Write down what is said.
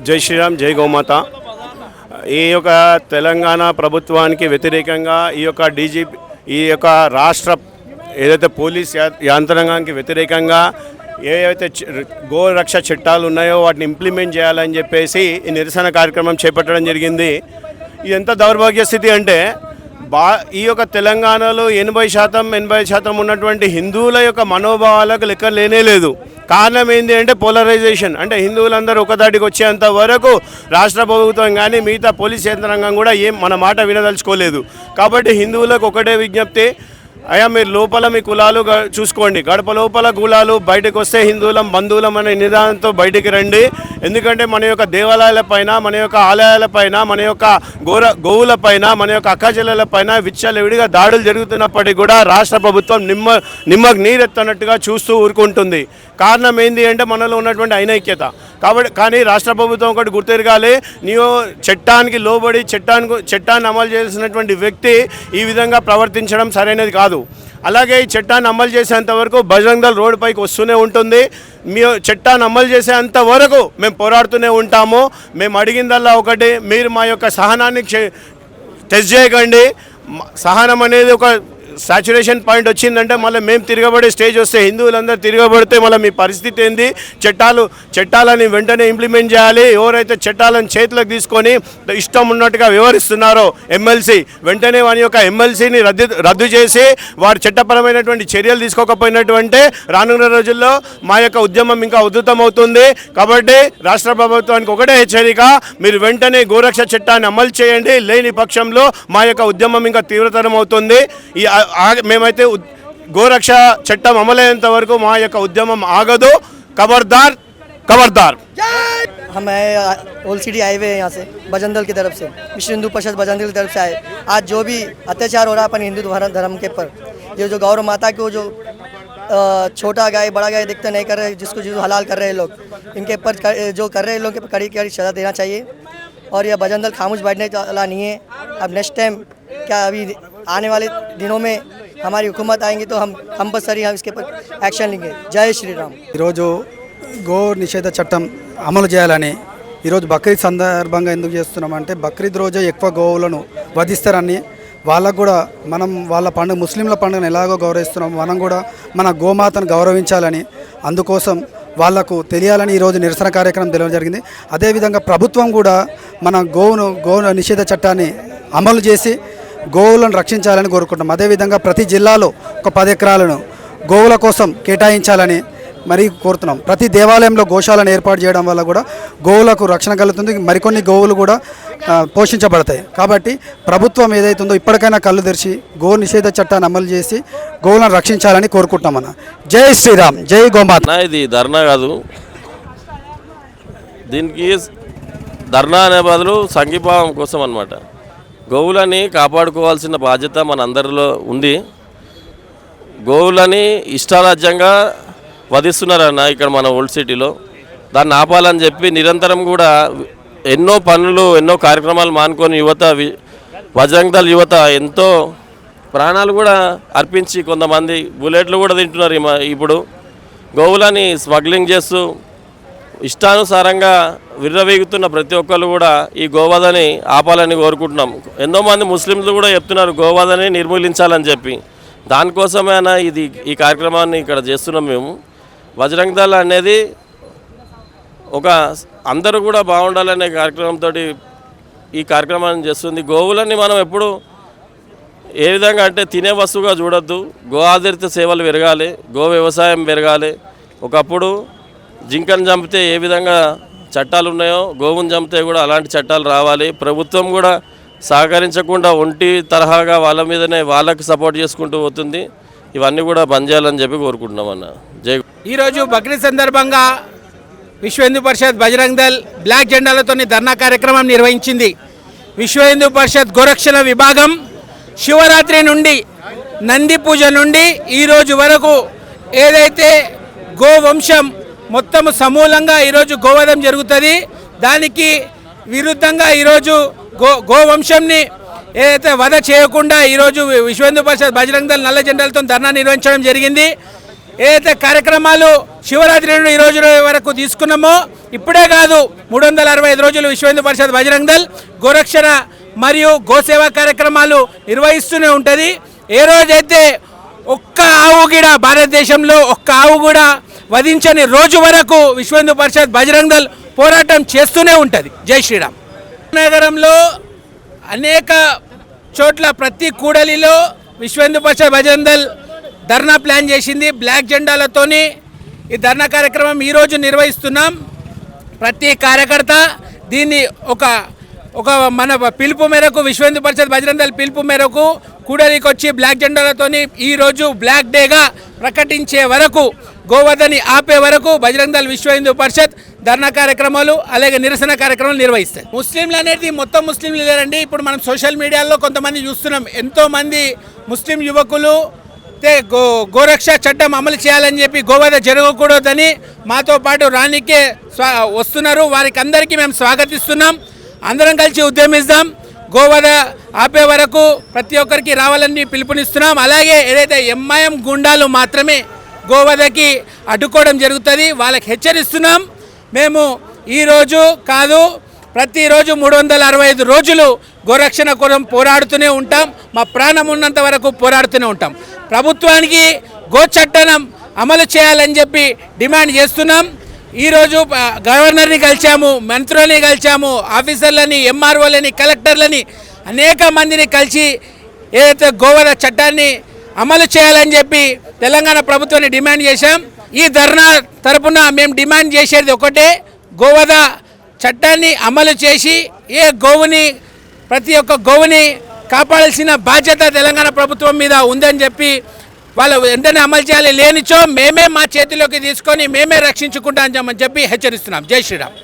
జై శ్రీరామ్, జై గోమాత. ఈ యొక్క తెలంగాణ ప్రభుత్వానికి వ్యతిరేకంగా ఈ యొక్క రాష్ట్ర ఏదైతే పోలీస్ యంత్రాంగానికి వ్యతిరేకంగా ఏవైతే గోరక్ష చట్టాలు ఉన్నాయో వాటిని ఇంప్లిమెంట్ చేయాలని చెప్పేసి ఈ నిరసన కార్యక్రమం చేపట్టడం జరిగింది. ఇది ఎంత దౌర్భాగ్య స్థితి అంటే ఈ యొక్క తెలంగాణలో 80% ఉన్నటువంటి హిందువుల యొక్క మనోభావాలకు లెక్క లేనే లేదు. కారణం ఏంటి అంటే పోలరైజేషన్. అంటే హిందువులందరూ ఒకదాటికి వచ్చేంత వరకు రాష్ట్ర ప్రభుత్వం కానీ మిగతా పోలీస్ యంత్రాంగం కూడా మన మాట వినదలుచుకోలేదు. కాబట్టి హిందువులకు ఒకటే విజ్ఞప్తి, అయ్యా మీరు లోపల మీ కులాలు చూసుకోండి, గడప లోపల కులాలు, బయటకు వస్తే హిందువులం బంధువులం అనే నిదానంతో బయటికి రండి. ఎందుకంటే మన యొక్క దేవాలయాలపైన, మన యొక్క ఆలయాలపైన, మన యొక్క గోవులపైన, మన యొక్క అక్కచెల్లెలపైన విచ్చలవిడిగా దాడులు జరుగుతున్నప్పటికీ కూడా రాష్ట్ర ప్రభుత్వం నిమ్మకు నీరెత్తనట్టుగా చూస్తూ ఊరుకుంటుంది. కారణం ఏంటి అంటే మనలో ఉన్నటువంటి అనైక్యత. కానీ రాష్ట్ర ప్రభుత్వం ఒకటి గుర్తెరగాలి, నీవు చట్టానికి లోబడి చట్టాన్ని అమలు చేసినటువంటి వ్యక్తి ఈ విధంగా ప్రవర్తించడం సరైనది కాదు. అలాగే ఈ చట్టాన్ని అమలు చేసేంత వరకు బజరంగ్ దళ్ రోడ్డు పైకి వస్తూనే ఉంటుంది. మీ చట్టాన్ని అమలు చేసేంత వరకు మేము పోరాడుతూనే ఉంటాము. మేము అడిగిందల్లా ఒకటి, మీరు మా యొక్క సహనాన్ని టెస్ట్ చేయకండి. సహనం అనేది ఒక సాచురేషన్ పాయింట్ వచ్చిందంటే మళ్ళీ మేము తిరగబడే స్టేజ్ వస్తే, హిందువులందరూ తిరగబడితే మళ్ళీ మీ పరిస్థితి ఏంది? చట్టాలని వెంటనే ఇంప్లిమెంట్ చేయాలి. ఎవరైతే చట్టాలను చేతులకు తీసుకొని ఇష్టం ఉన్నట్టుగా వ్యవహరిస్తున్నారో ఎమ్మెల్సీ, వెంటనే వారి యొక్క ఎమ్మెల్సీని రద్దు చేసి వారి చట్టపరమైనటువంటి చర్యలు తీసుకోకపోయినటువంటి రానున్న రోజుల్లో మా యొక్క ఉద్యమం ఇంకా ఉధృతమవుతుంది. కాబట్టి రాష్ట్ర ప్రభుత్వానికి ఒకటే హెచ్చరిక, మీరు వెంటనే గోరక్ష చట్టాన్ని అమలు చేయండి. లేని పక్షంలో మా యొక్క ఉద్యమం ఇంకా తీవ్రతరం అవుతుంది. మేమైతే గోరక్ష చట్టం అమలయ్యేంత వరకు మా యొక్క ఉద్యమం ఆగదు. खबरदार खबरदार। हम ओल्ड सिटी आए हुए हैं यहाँ से बजरंग दल की तरफ से, विश्व हिंदू परिषद बजरंग दल की तरफ से आए। आज जो भी अत्याचार हो रहा है अपन हिंदू धर्म के पर, ये जो गौ माता को जो छोटा गाय बड़ा गाय दिखते नहीं कर रहे, जिसको जो हलाल कर रहे हैं लोग, इनके ऊपर जो कर रहे हैं लोग के कड़ी कड़ी सज़ा देना चाहिए। और यह बजरंग दल खामोश बैठने वाला नहीं है। अब नेक्स्ट टाइम क्या अभी आने वाले दिनों में हमारी हुकूमत आएंगी तो हम कंपल्सरी हम इसके ऊपर एक्शन लेंगे। जय श्री राम। ఈరోజు గో నిషేధ చట్టం అమలు చేయాలని ఈరోజు బక్రీద్ సందర్భంగా ఎందుకు చేస్తున్నామంటే, బక్రీద్ రోజే ఎక్కువ గోవులను వధిస్తారని, వాళ్ళకు కూడా మనం వాళ్ళ పండుగ ముస్లింల పండుగను ఎలాగో గౌరవిస్తున్నాం, మనం కూడా మన గోమాతను గౌరవించాలని, అందుకోసం వాళ్లకు తెలియాలని ఈరోజు నిరసన కార్యక్రమం తెలియడం జరిగింది. అదేవిధంగా ప్రభుత్వం కూడా మన గో నిషేధ చట్టాన్ని అమలు చేసి గోవులను రక్షించాలని కోరుకుంటాం. అదేవిధంగా ప్రతి జిల్లాలో ఒక 10 ఎకరాలను గోవుల కోసం కేటాయించాలని మరి కోరుతున్నాం. ప్రతి దేవాలయంలో గోశాలను ఏర్పాటు చేయడం వల్ల కూడా గోవులకు రక్షణ కలుగుతుంది, మరికొన్ని గోవులు కూడా పోషించబడతాయి. కాబట్టి ప్రభుత్వం ఏదైతుందో ఇప్పటికైనా కళ్ళు తెరిచి గో నిషేధ చట్టాన్ని అమలు చేసి గోవులను రక్షించాలని కోరుకుంటామన్న. జై శ్రీరామ్, జై గోమాత. ఇది ధర్నా కాదు, దీనికి ధర్నా అనే బదులు సంఘీభావం కోసం అన్నమాట. గోవులని కాపాడుకోవాల్సిన బాధ్యత మనందరిలో ఉంది. గోవులని ఇష్టారాజ్యంగా వధిస్తున్నారన్న ఇక్కడ మన ఓల్డ్ సిటీలో. దాన్ని ఆపాలని చెప్పి నిరంతరం కూడా ఎన్నో పనులు, ఎన్నో కార్యక్రమాలు మానుకొని బజరంగ్ దళ్ యువత ఎంతో ప్రాణాలు కూడా అర్పించి కొంతమంది బుల్లెట్లు కూడా తింటున్నారు. ఇప్పుడు గోవులని స్మగ్లింగ్ చేస్తూ ఇష్టానుసారంగా విర్రవీగుతున్న ప్రతి ఒక్కరు కూడా ఈ గోవధని ఆపాలని కోరుకుంటున్నాం. ఎంతోమంది ముస్లింలు కూడా చెప్తున్నారు గోవధని నిర్మూలించాలని చెప్పి. దానికోసమైనా ఈ కార్యక్రమాన్ని ఇక్కడ చేస్తున్నాం మేము. బజరంగ్ దళ్ అనేది ఒక అందరూ కూడా బాగుండాలనే కార్యక్రమంతో ఈ కార్యక్రమాన్ని చేస్తుంది. గోవులని మనం ఎప్పుడు ఏ విధంగా అంటే తినే వస్తువుగా చూడొద్దు. గో ఆధారిత సేవలు పెరగాలి, గో వ్యవసాయం పెరగాలి. ఒకప్పుడు జింకను చంపితే ఏ విధంగా చట్టాలు ఉన్నాయో గోవును చంపితే కూడా అలాంటి చట్టాలు రావాలి. ప్రభుత్వం కూడా సహకరించకుండా ఒంటి తరహాగా వాళ్ళ మీదనే వాళ్ళకి సపోర్ట్ చేసుకుంటూ పోతుంది. ఇవన్నీ కూడా బంద్ చేయాలని చెప్పి కోరుకుంటున్నాం అన్న. జై. ఈరోజు బక్రీద్ సందర్భంగా విశ్వ హిందూ పరిషత్ బజరంగ్ దళ్ బ్లాక్ జెండాలతో ధర్నా కార్యక్రమం నిర్వహించింది. విశ్వ హిందూ పరిషత్ గోరక్షణ విభాగం శివరాత్రి నుండి నంది పూజ నుండి ఈరోజు వరకు ఏదైతే గోవంశం మొత్తం సమూలంగా ఈరోజు గోవధం జరుగుతుంది. దానికి విరుద్ధంగా ఈరోజు గోవంశంని ఏదైతే వధ చేయకుండా ఈరోజు విశ్వ హిందూ పరిషత్ బజరంగ్ దళ్ నల్ల జెండాలతో ధర్నా నిర్వహించడం జరిగింది. ఏదైతే కార్యక్రమాలు శివరాత్రి నుండి ఈరోజు వరకు తీసుకున్నామో, ఇప్పుడే కాదు 365 రోజులు విశ్వ హిందూ పరిషత్ బజరంగ్ దళ్ గోరక్షణ మరియు గోసేవా కార్యక్రమాలు నిర్వహిస్తూనే ఉంటుంది. ఏ రోజైతే ఒక్క ఆవు కూడా భారతదేశంలో ఒక్క ఆవు కూడా వధించని రోజు వరకు విశ్వ హిందూ పరిషత్ బజరంగ్ దళ్ పోరాటం చేస్తూనే ఉంటుంది. జై శ్రీరామ్. నగరంలో అనేక చోట్ల ప్రతి కూడలిలో విశ్వ హిందూ పరిషత్ బజరంగ్ దళ్ ధర్నా ప్లాన్ చేసింది. బ్లాక్ జెండాలతోని ఈ ధర్నా కార్యక్రమం ఈరోజు నిర్వహిస్తున్నాం. ప్రతి కార్యకర్త దీన్ని ఒక మన పిలుపు మేరకు విశ్వ హిందూ పరిషత్ బజరంగ్ దళ్ పిలుపు మేరకు కూడలికి వచ్చి బ్లాక్ జెండాలతోని ఈరోజు బ్లాక్ డేగా ప్రకటించే వరకు, గోవధని ఆపే వరకు బజరంగ్ దళ్ విశ్వ హిందూ పరిషత్ ధర్నా కార్యక్రమాలు అలాగే నిరసన కార్యక్రమాలు నిర్వహిస్తాయి. ముస్లింలు అనేది మొత్తం ముస్లింలు లేరండి. ఇప్పుడు మనం సోషల్ మీడియాలో కొంతమంది చూస్తున్నాం, ఎంతోమంది ముస్లిం యువకులు గోరక్ష చట్టం అమలు చేయాలని చెప్పి గోవధ జరగకూడదని మాతో పాటు రానికే వస్తున్నారు. వారికి అందరికీ మేము స్వాగతిస్తున్నాం. అందరం కలిసి ఉద్యమిస్తాం. గోవధ ఆపే వరకు ప్రతి ఒక్కరికి రావాలని పిలుపునిస్తున్నాం. అలాగే ఏదైతే ఎంఐఎం గుండాలు మాత్రమే గోవధకి అడ్డుకోవడం జరుగుతుంది, వాళ్ళకి హెచ్చరిస్తున్నాం. మేము ఈరోజు కాదు, ప్రతిరోజు 365 రోజులు గోరక్షణ కోసం పోరాడుతూనే ఉంటాం. మా ప్రాణం ఉన్నంత వరకు పోరాడుతూనే ఉంటాం. ప్రభుత్వానికి గో చట్టం అమలు చేయాలని చెప్పి డిమాండ్ చేస్తున్నాం. ఈరోజు గవర్నర్ని కలిసాము, మంత్రులని కలిసాము, ఆఫీసర్లని, ఎంఆర్ఓలని, కలెక్టర్లని అనేక మందిని కలిసి ఏదైతే గోవధ చట్టాన్ని అమలు చేయాలని చెప్పి తెలంగాణ ప్రభుత్వాన్ని డిమాండ్ చేశాం. ఈ ధర్నా తరపున మేము డిమాండ్ చేసేది ఒకటే, గోవధ చట్టాన్ని అమలు చేసి ప్రతి ఒక్క గోవుని కాపాడాల్సిన బాధ్యత తెలంగాణ ప్రభుత్వం మీద ఉందని చెప్పి వాళ్ళు వెంటనే అమలు చేయాలి. లేనిచో మేమే మా చేతిలోకి తీసుకొని మేమే రక్షించుకుంటామని చెప్పి హెచ్చరిస్తున్నాం. జై శ్రీరామ్.